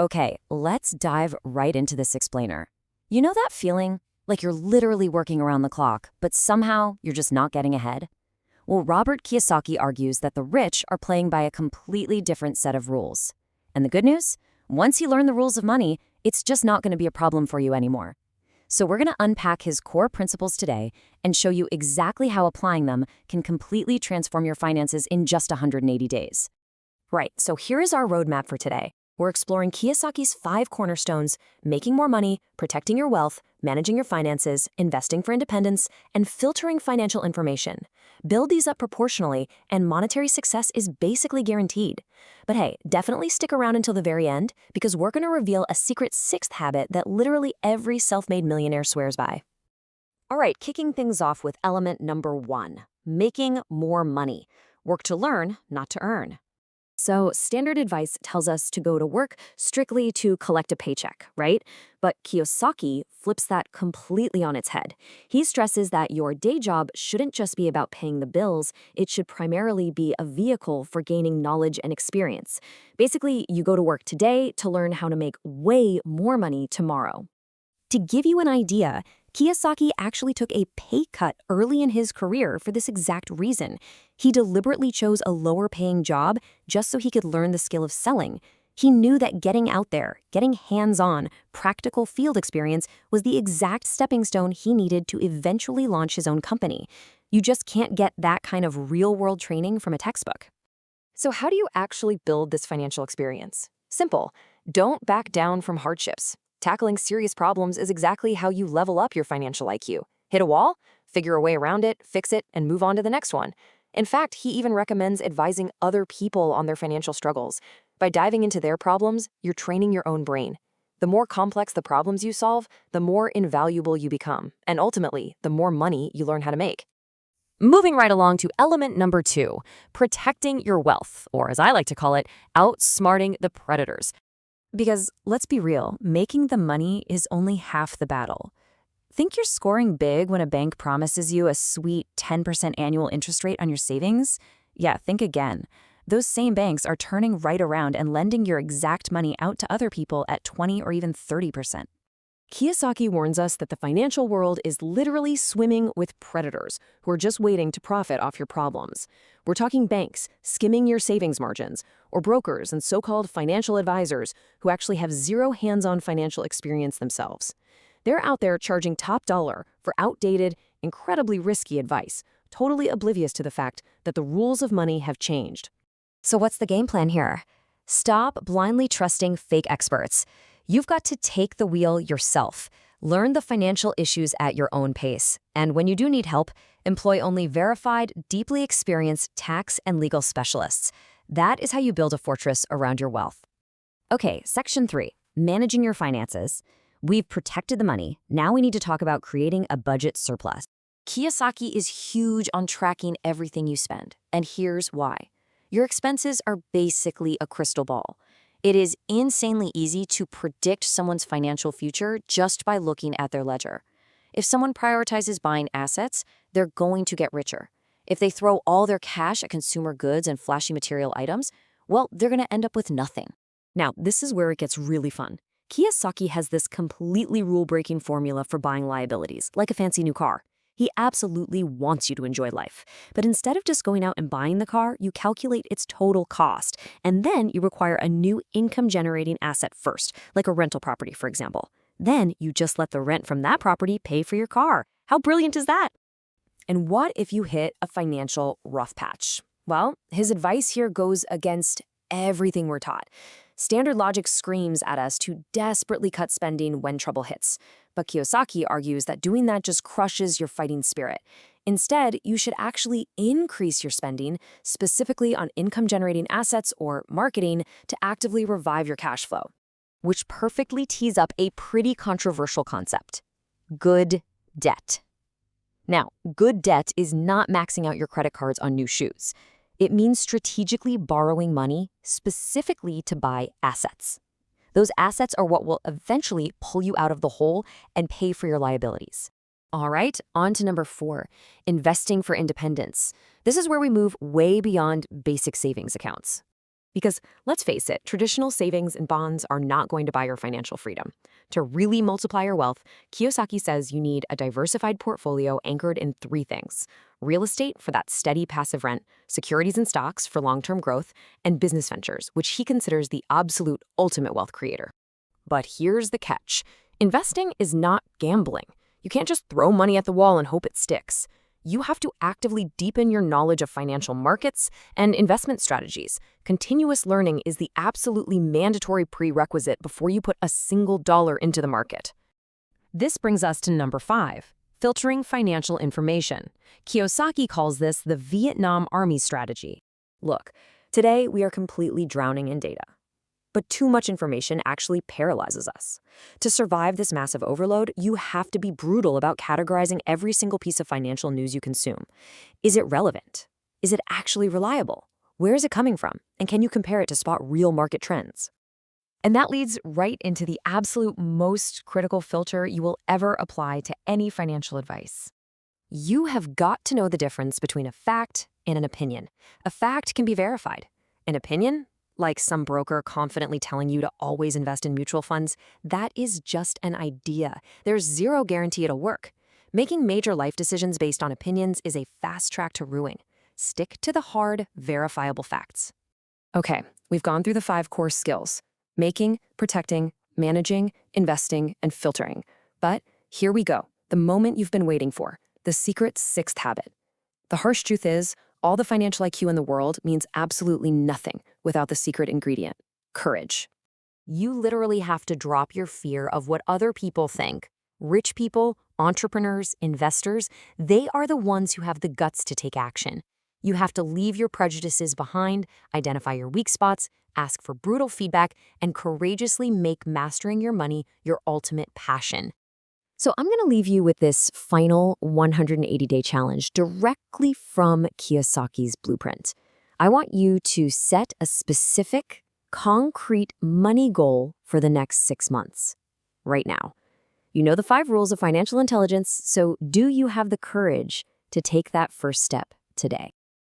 Okay, let's dive right into this explainer. You know that feeling? Like you're literally working around the clock, but somehow you're just not getting ahead? Well, Robert Kiyosaki argues that the rich are playing by a completely different set of rules. And the good news? Once you learn the rules of money, it's just not going to be a problem for you anymore. So we're going to unpack his core principles today and show you exactly how applying them can completely transform your finances in just 180 days. Right, so here is our roadmap for today. We're exploring Kiyosaki's 5 cornerstones: making more money, protecting your wealth, managing your finances, investing for independence, and filtering financial information. Build these up proportionally, and monetary success is basically guaranteed. But hey, definitely stick around until the very end, because we're going to reveal a secret 6th habit that literally every self-made millionaire swears by. All right, kicking things off with element number 1, making more money. Work to learn, not to earn. So standard advice tells us to go to work strictly to collect a paycheck, right? But Kiyosaki flips that completely on its head. He stresses that your day job shouldn't just be about paying the bills, it should primarily be a vehicle for gaining knowledge and experience. Basically, you go to work today to learn how to make way more money tomorrow. To give you an idea, Kiyosaki actually took a pay cut early in his career for this exact reason. He deliberately chose a lower-paying job just so he could learn the skill of selling. He knew that getting out there, getting hands-on, practical field experience was the exact stepping stone he needed to eventually launch his own company. You just can't get that kind of real-world training from a textbook. So how do you actually build this financial experience? Simple. Don't back down from hardships. Tackling serious problems is exactly how you level up your financial IQ. Hit a wall, figure a way around it, fix it, and move on to the next one. In fact, he even recommends advising other people on their financial struggles. By diving into their problems, you're training your own brain. The more complex the problems you solve, the more invaluable you become, and ultimately, the more money you learn how to make. Moving right along to element number 2, protecting your wealth, or as I like to call it, outsmarting the predators. Because let's be real, making the money is only half the battle. Think you're scoring big when a bank promises you a sweet 10% annual interest rate on your savings? Yeah, think again. Those same banks are turning right around and lending your exact money out to other people at 20 or even 30%. Kiyosaki warns us that the financial world is literally swimming with predators who are just waiting to profit off your problems. We're talking banks skimming your savings margins, or brokers and so-called financial advisors who actually have zero hands-on financial experience themselves. They're out there charging top dollar for outdated, incredibly risky advice, totally oblivious to the fact that the rules of money have changed. So what's the game plan here? Stop blindly trusting fake experts. You've got to take the wheel yourself. Learn the financial issues at your own pace. And when you do need help, employ only verified, deeply experienced tax and legal specialists. That is how you build a fortress around your wealth. Okay, section 3, managing your finances. We've protected the money. Now we need to talk about creating a budget surplus. Kiyosaki is huge on tracking everything you spend, and here's why. Your expenses are basically a crystal ball. It is insanely easy to predict someone's financial future just by looking at their ledger. If someone prioritizes buying assets, they're going to get richer. If they throw all their cash at consumer goods and flashy material items, well, they're going to end up with nothing. Now, this is where it gets really fun. Kiyosaki has this completely rule-breaking formula for buying liabilities, like a fancy new car. He absolutely wants you to enjoy life. But instead of just going out and buying the car, you calculate its total cost, and then you require a new income-generating asset first, like a rental property, for example. Then you just let the rent from that property pay for your car. How brilliant is that? And what if you hit a financial rough patch? Well, his advice here goes against everything we're taught. Standard logic screams at us to desperately cut spending when trouble hits. But Kiyosaki argues that doing that just crushes your fighting spirit. Instead, you should actually increase your spending, specifically on income-generating assets or marketing, to actively revive your cash flow. Which perfectly tees up a pretty controversial concept: good debt. Now, good debt is not maxing out your credit cards on new shoes. It means strategically borrowing money specifically to buy assets. Those assets are what will eventually pull you out of the hole and pay for your liabilities. All right, on to number 4, investing for independence. This is where we move way beyond basic savings accounts. Because let's face it, traditional savings and bonds are not going to buy your financial freedom. To really multiply your wealth, Kiyosaki says you need a diversified portfolio anchored in three things: real estate for that steady passive rent, securities and stocks for long-term growth, and business ventures, which he considers the absolute ultimate wealth creator. But here's the catch. Investing is not gambling. You can't just throw money at the wall and hope it sticks. You have to actively deepen your knowledge of financial markets and investment strategies. Continuous learning is the absolutely mandatory prerequisite before you put a single dollar into the market. This brings us to number 5, filtering financial information. Kiyosaki calls this the Vietnam Army strategy. Look, today we are completely drowning in data. But too much information actually paralyzes us. To survive this massive overload, you have to be brutal about categorizing every single piece of financial news you consume. Is it relevant? Is it actually reliable? Where is it coming from? And can you compare it to spot real market trends? And that leads right into the absolute most critical filter you will ever apply to any financial advice. You have got to know the difference between a fact and an opinion. A fact can be verified. An opinion, like some broker confidently telling you to always invest in mutual funds, that is just an idea. There's zero guarantee it'll work. Making major life decisions based on opinions is a fast track to ruin. Stick to the hard, verifiable facts. Okay, we've gone through the 5 core skills: making, protecting, managing, investing, and filtering. But here we go, the moment you've been waiting for, the secret 6th habit. The harsh truth is, all the financial IQ in the world means absolutely nothing without the secret ingredient: courage. You literally have to drop your fear of what other people think. Rich people, entrepreneurs, investors, they are the ones who have the guts to take action. You have to leave your prejudices behind, identify your weak spots, ask for brutal feedback, and courageously make mastering your money your ultimate passion. So I'm going to leave you with this final 180-day challenge directly from Kiyosaki's blueprint. I want you to set a specific, concrete money goal for the next 6 months, right now. You know the 5 rules of financial intelligence, so do you have the courage to take that first step today?